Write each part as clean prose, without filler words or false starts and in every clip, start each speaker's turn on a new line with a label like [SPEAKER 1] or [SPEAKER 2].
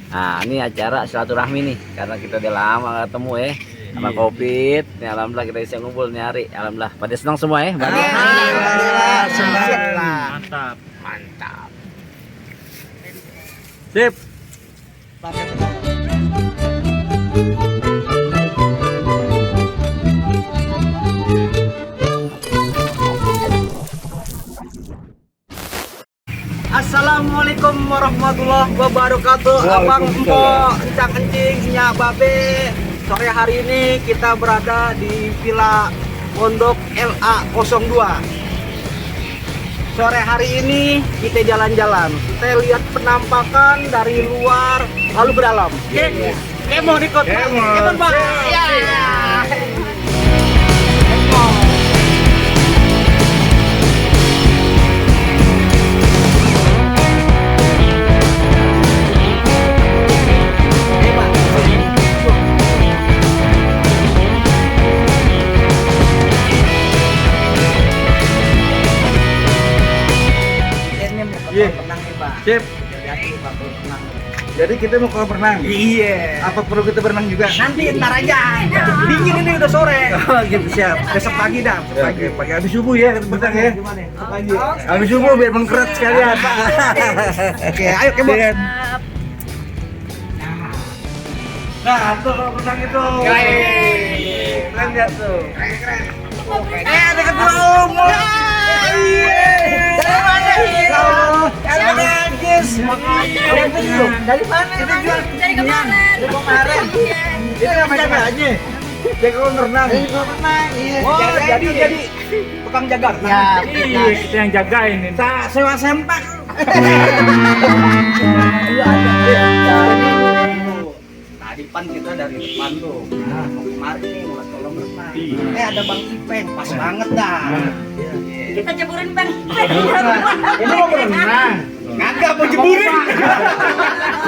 [SPEAKER 1] Nah, ini acara silaturahmi nih, karena kita udah lama gak ketemu ya. Sama Covid, nih alhamdulillah kita bisa ngumpul nyari. Alhamdulillah, pada senang semua ya.
[SPEAKER 2] Alhamdulillah,
[SPEAKER 3] Mantap.
[SPEAKER 1] Mantap.
[SPEAKER 3] Sip.
[SPEAKER 2] Assalamualaikum warahmatullahi wabarakatuh. Abang Empok, encang kencing, nyak babe. Sore hari ini kita berada di Villa Pondok LA02. Sore hari ini kita jalan-jalan, kita lihat penampakan dari luar lalu berdalam. Oke, mau ikut? Kemon, Bang. Ya. Renang nih, Pak.
[SPEAKER 3] Sip.
[SPEAKER 2] Jadi Pak renang.
[SPEAKER 3] Jadi kita mau kolam renang.
[SPEAKER 2] Iya.
[SPEAKER 3] Apa perlu kita berenang juga?
[SPEAKER 2] Nanti ntar aja. Dingin ini udah sore.
[SPEAKER 3] Oh gitu, siap.
[SPEAKER 2] Besok pagi dah.
[SPEAKER 3] Pagi habis subuh ya kita berenang ya.
[SPEAKER 2] Gimana? Pagi.
[SPEAKER 3] Habis subuh biar mengkeret sekalian.
[SPEAKER 2] Oke, ayo Kemon.
[SPEAKER 3] Nah, tuh kolam renang itu. Keren lihat tuh.
[SPEAKER 2] Ada ketua umum. Dari mana? Dari mana?
[SPEAKER 4] Dari kemarin.
[SPEAKER 2] Dari kemarin. Itu yang jaga aja.
[SPEAKER 3] Dia kolam renang.
[SPEAKER 2] Iya. Oh, jadi tukang jaga.
[SPEAKER 4] Ya,
[SPEAKER 3] Iya, kita yang jagain ini.
[SPEAKER 2] Sewa sempak. Tadi pan kita dari depan tuh. Nah, mau kemarin nih mau kolam renang. Ada Bang Ipeng, pas banget dah.
[SPEAKER 4] kita jeburin Bang.
[SPEAKER 2] Ini mau berenang. Kagak mau jeburin.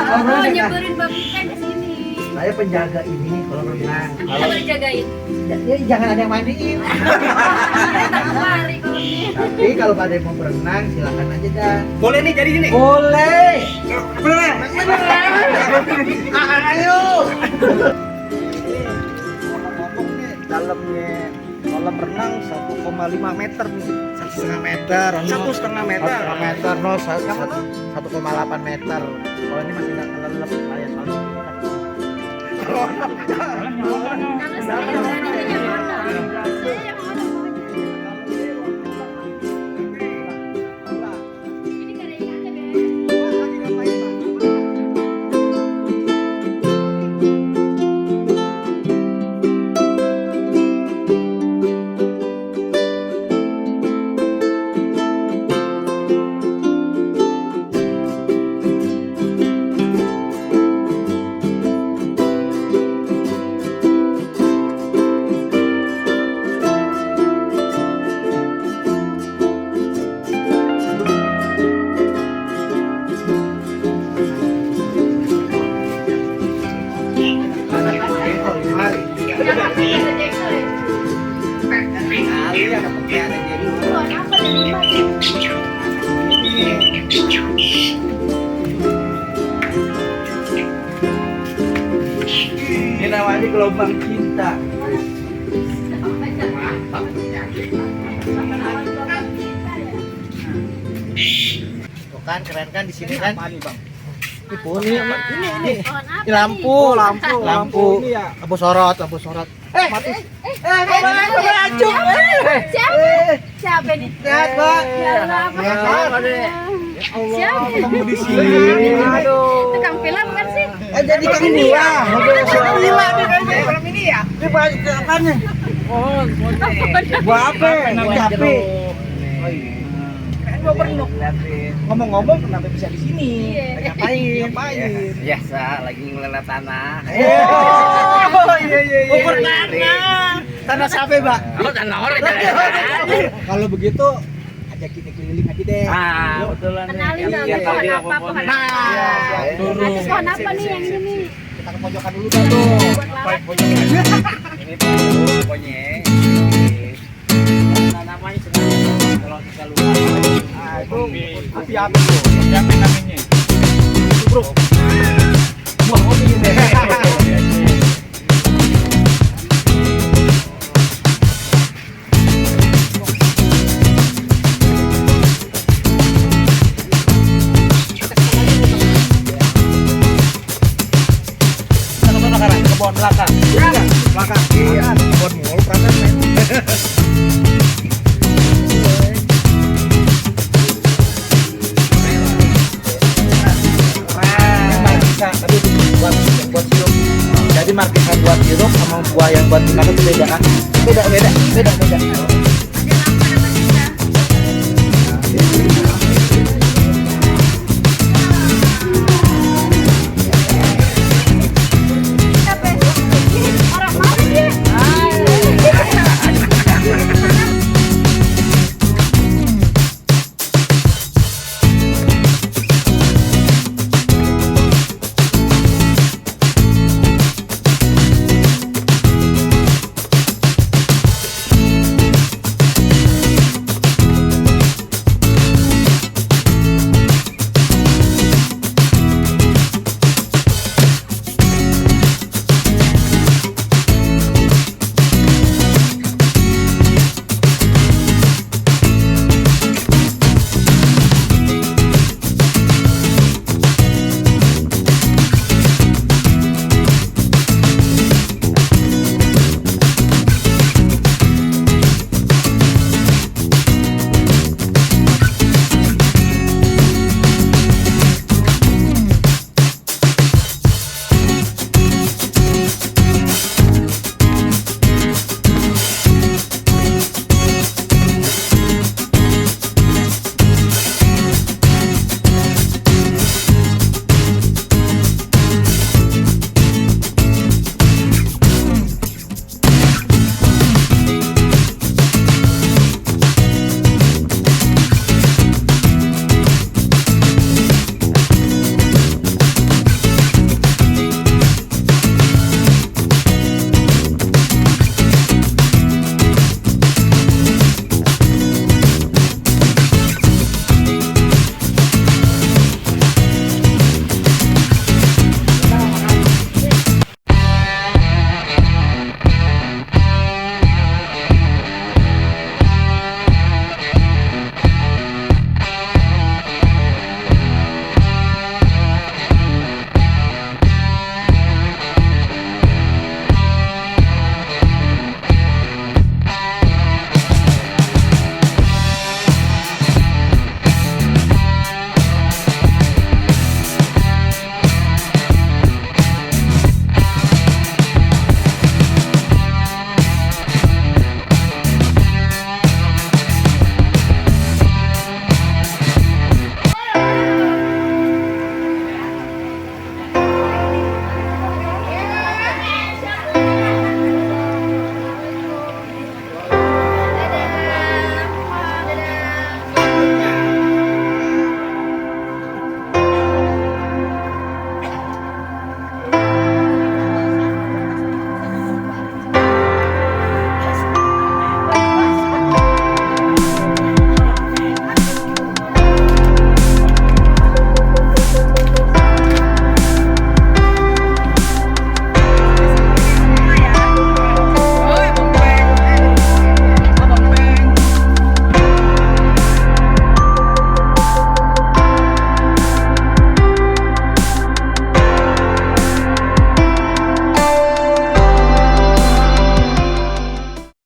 [SPEAKER 4] Oh, nyeburin Bang Ikan ke sini.
[SPEAKER 2] Saya penjaga ini kolam renang.
[SPEAKER 4] Kita boleh jagain.
[SPEAKER 2] Ya, jangan ada yang mandiin.
[SPEAKER 4] Kita kemari kalau ini.
[SPEAKER 2] Tapi kalau pada yang mau berenang silakan aja dah. Boleh nih jadi gini. Boleh. Berenang. Ayo. Ngomong-ngomong nih dalamnya kolam renang 1,5 meter nih. 1,5 meter. 1,5 meter. 1,5 meter. No, 1,8 meter. Kalau ini masih nggak kelelep kayak soalnya.
[SPEAKER 4] Kalau saya berani yang mana? Saya yang mana maunya? Ini gak ada ikannya, Bang.
[SPEAKER 2] Ini namanya gelombang cinta. Tuh kan keren kan di sini kan? Ini ini lampu, lampu. Lampu sorot. Mati.
[SPEAKER 4] Siapa nih?
[SPEAKER 2] Sehat, Pak.
[SPEAKER 4] Siapa?
[SPEAKER 2] Ketemu di sini. Aduh.
[SPEAKER 4] Tukang film kan sih?
[SPEAKER 2] Jadi kang ini ya. Gila nih kayaknya film ini ya. Ini banyak apanya? Oh, buat apa? Capek. Oh iya. Kan gua pernah ngomong-ngomong kenapa bisa di sini? Ngapain?
[SPEAKER 1] Biasa lagi ngeliat tanah.
[SPEAKER 2] Oh iya. Ukur tanah. Tanah siapa, Pak?
[SPEAKER 1] Oh, tanah orang.
[SPEAKER 2] Kalau begitu ajak kita keliling aja deh.
[SPEAKER 1] Ah, betulan nih.
[SPEAKER 4] Kenalin dong,
[SPEAKER 1] Yang tahu
[SPEAKER 4] pohon
[SPEAKER 1] dia
[SPEAKER 4] apa, pohon
[SPEAKER 1] pohonnya.
[SPEAKER 2] Nah,
[SPEAKER 4] Nanti pohon apa nih yang ini?
[SPEAKER 2] kita ke pojokan dulu dah tuh.
[SPEAKER 4] Buat lawat.
[SPEAKER 1] Ini tuh pokoknya. Namanya sebenarnya kalau kita lupa.
[SPEAKER 2] Nah, itu api tuh.
[SPEAKER 3] Siapa namanya?
[SPEAKER 2] Bro.
[SPEAKER 3] pohon belakang. Iya, belakang. Iya, pohon mulu perasaan men. Markisa, tapi buat sirup. Jadi markisa buat sirup sama buah yang buat dimakan itu beda kan? Beda.